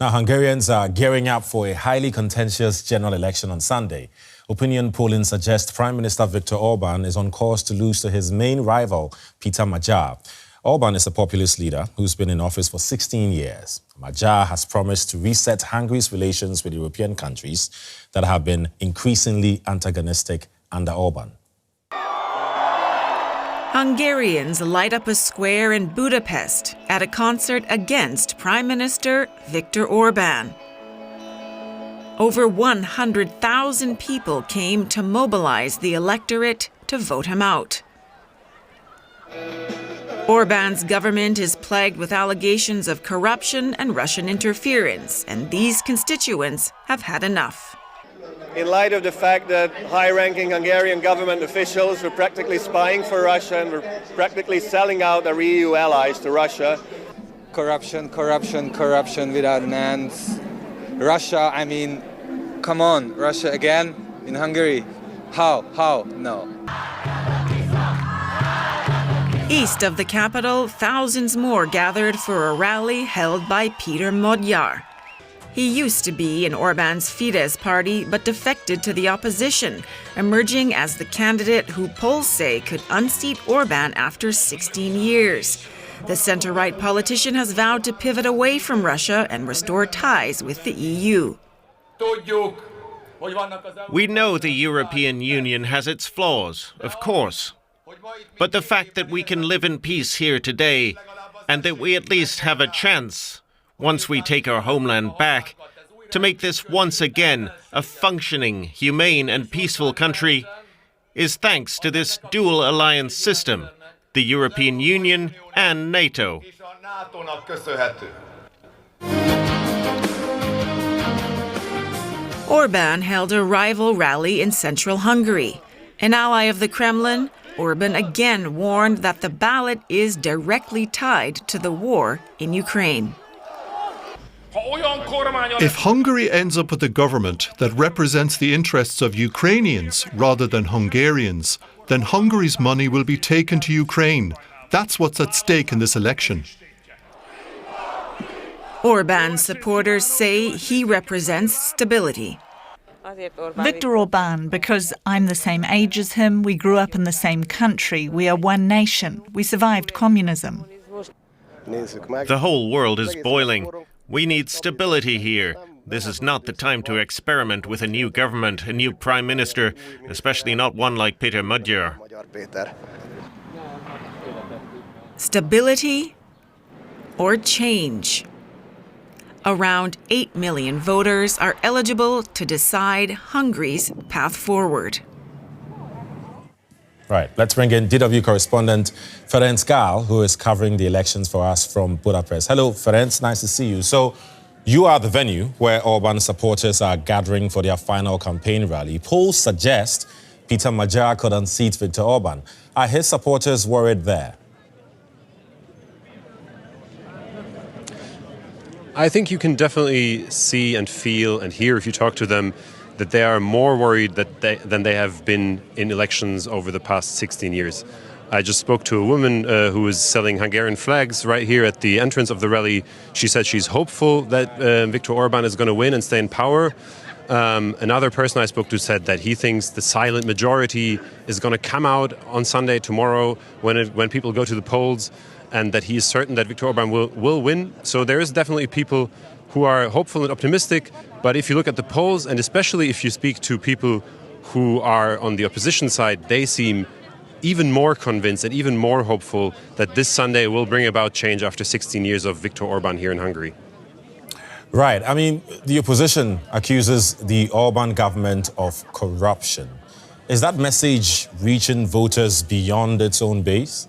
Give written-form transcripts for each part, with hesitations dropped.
Now, Hungarians are gearing up for a highly contentious general election on Sunday. Opinion polling suggests Prime Minister Viktor Orban is on course to lose to his main rival, Peter Magyar. Orban is a populist leader who's been in office for 16 years. Magyar has promised to reset Hungary's relations with European countries that have been increasingly antagonistic under Orban. Hungarians light up a square in Budapest at a concert against Prime Minister Viktor Orban. Over 100,000 people came to mobilize the electorate to vote him out. Orban's government is plagued with allegations of corruption and Russian interference, and these constituents have had enough. In light of the fact that high-ranking Hungarian government officials were practically spying for Russia and were practically selling out their EU allies to Russia. Corruption, corruption, corruption without an end. Russia, I mean, come on, Russia again in Hungary? How? No. East of the capital, thousands more gathered for a rally held by Peter Magyar. He used to be in Orban's Fidesz party, but defected to the opposition, emerging as the candidate who polls say could unseat Orban after 16 years. The center-right politician has vowed to pivot away from Russia and restore ties with the EU. We know the European Union has its flaws, of course. But the fact that we can live in peace here today, and that we at least have a chance, once we take our homeland back, to make this once again a functioning, humane and peaceful country, is thanks to this dual alliance system, the European Union and NATO. Orban held a rival rally in central Hungary. An ally of the Kremlin, Orban again warned that the ballot is directly tied to the war in Ukraine. If Hungary ends up with a government that represents the interests of Ukrainians rather than Hungarians, then Hungary's money will be taken to Ukraine. That's what's at stake in this election. Orban's supporters say he represents stability. Viktor Orban, because I'm the same age as him, we grew up in the same country, we are one nation, we survived communism. The whole world is boiling. We need stability here. This is not the time to experiment with a new government, a new prime minister, especially not one like Peter Magyar. Stability or change? Around 8 million voters are eligible to decide Hungary's path forward. Right, let's bring in DW correspondent Ferenc Gaal, who is covering the elections for us from Budapest. Hello, Ferenc, nice to see you. So, you are the venue where Orban supporters are gathering for their final campaign rally. Polls suggest Peter Magyar could unseat Viktor Orban. Are his supporters worried there? I think you can definitely see and feel and hear, if you talk to them, that they are more worried than they have been in elections over the past 16 years. I just spoke to a woman who was selling Hungarian flags right here at the entrance of the rally. She said she's hopeful that Viktor Orban is going to win and stay in power. Another person I spoke to said that he thinks the silent majority is going to come out on Sunday, tomorrow, when people go to the polls, and that he is certain that Viktor Orban will win. So there is definitely people who are hopeful and optimistic. But if you look at the polls, and especially if you speak to people who are on the opposition side, they seem even more convinced and even more hopeful that this Sunday will bring about change after 16 years of Viktor Orban here in Hungary. Right. I mean, the opposition accuses the Orban government of corruption. Is that message reaching voters beyond its own base?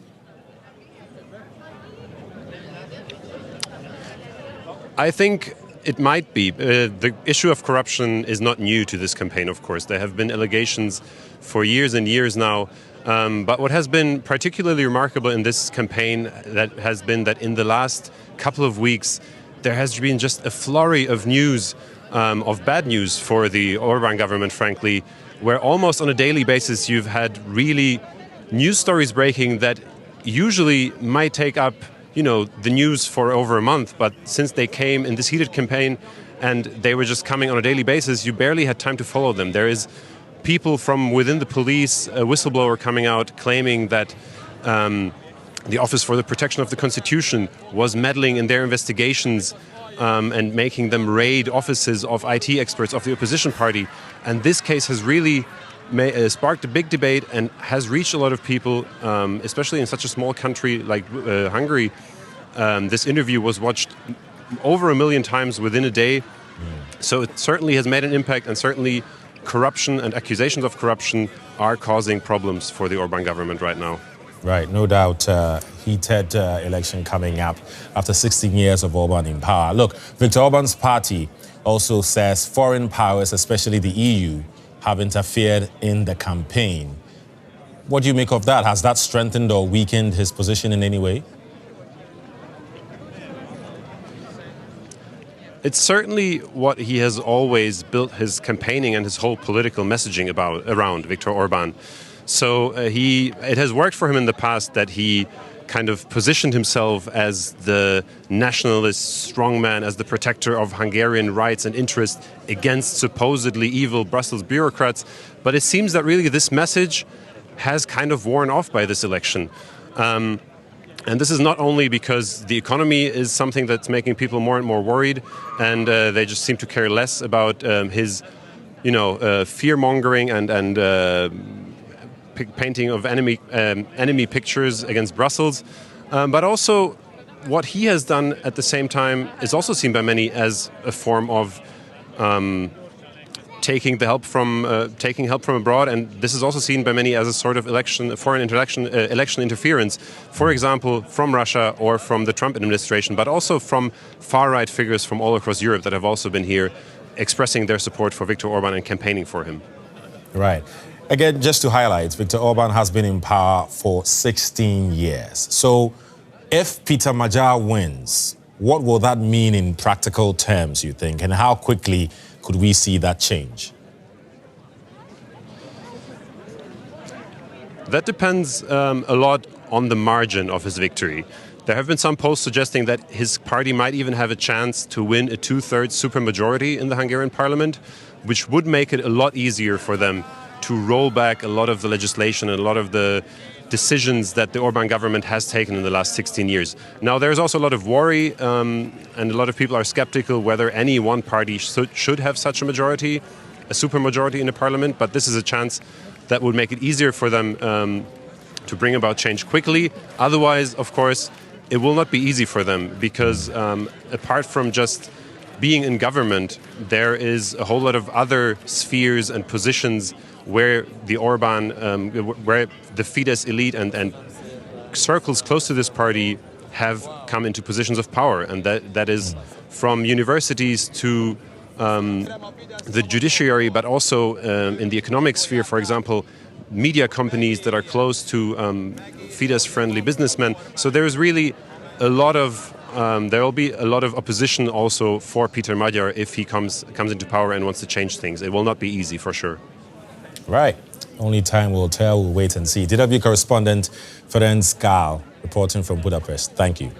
I think it might be. The issue of corruption is not new to this campaign, of course. There have been allegations for years and years now. But what has been particularly remarkable in this campaign has been that in the last couple of weeks, there has been just a flurry of news, of bad news for the Orban government, frankly, where almost on a daily basis you've had really news stories breaking that usually might take up the news for over a month. But since they came in this heated campaign and they were just coming on a daily basis, you barely had time to follow them. There is people from within the police, a whistleblower coming out claiming that the Office for the Protection of the Constitution was meddling in their investigations and making them raid offices of IT experts of the opposition party. And this case has really sparked a big debate and has reached a lot of people, especially in such a small country like Hungary. This interview was watched over 1 million times within a day. So it certainly has made an impact, and certainly corruption and accusations of corruption are causing problems for the Orban government right now. Right, no doubt, heated election coming up after 16 years of Orban in power. Look, Viktor Orban's party also says foreign powers, especially the EU, have interfered in the campaign. What do you make of that? Has that strengthened or weakened his position in any way? It's certainly what he has always built his campaigning and his whole political messaging around, Viktor Orban. So it has worked for him in the past that he kind of positioned himself as the nationalist strongman, as the protector of Hungarian rights and interests against supposedly evil Brussels bureaucrats. But it seems that really this message has kind of worn off by this election. And this is not only because the economy is something that's making people more and more worried, and they just seem to care less about his, fear-mongering and painting of enemy pictures against Brussels, but also what he has done at the same time is also seen by many as a form of taking help from abroad, and this is also seen by many as a sort of foreign election interference, for example, from Russia or from the Trump administration, but also from far-right figures from all across Europe that have also been here expressing their support for Viktor Orban and campaigning for him. Right. Again, just to highlight, Viktor Orban has been in power for 16 years. So if Peter Magyar wins, what will that mean in practical terms, you think? And how quickly could we see that change? That depends a lot on the margin of his victory. There have been some polls suggesting that his party might even have a chance to win a 2/3 supermajority in the Hungarian parliament, which would make it a lot easier for them to roll back a lot of the legislation and a lot of the decisions that the Orban government has taken in the last 16 years. Now, there's also a lot of worry, and a lot of people are skeptical whether any one party should have such a majority, a supermajority in the parliament, but this is a chance that would make it easier for them to bring about change quickly. Otherwise, of course, it will not be easy for them because apart from just being in government, there is a whole lot of other spheres and positions where the Orban, where the Fidesz elite and circles close to this party have come into positions of power, and that is from universities to the judiciary, but also in the economic sphere, for example, media companies that are close to Fidesz-friendly businessmen. So there is really a lot of there will be a lot of opposition also for Peter Magyar if he comes into power and wants to change things. It will not be easy, for sure. Right. Only time will tell. We'll wait and see. DW correspondent Ferenc Gaal reporting from Budapest. Thank you.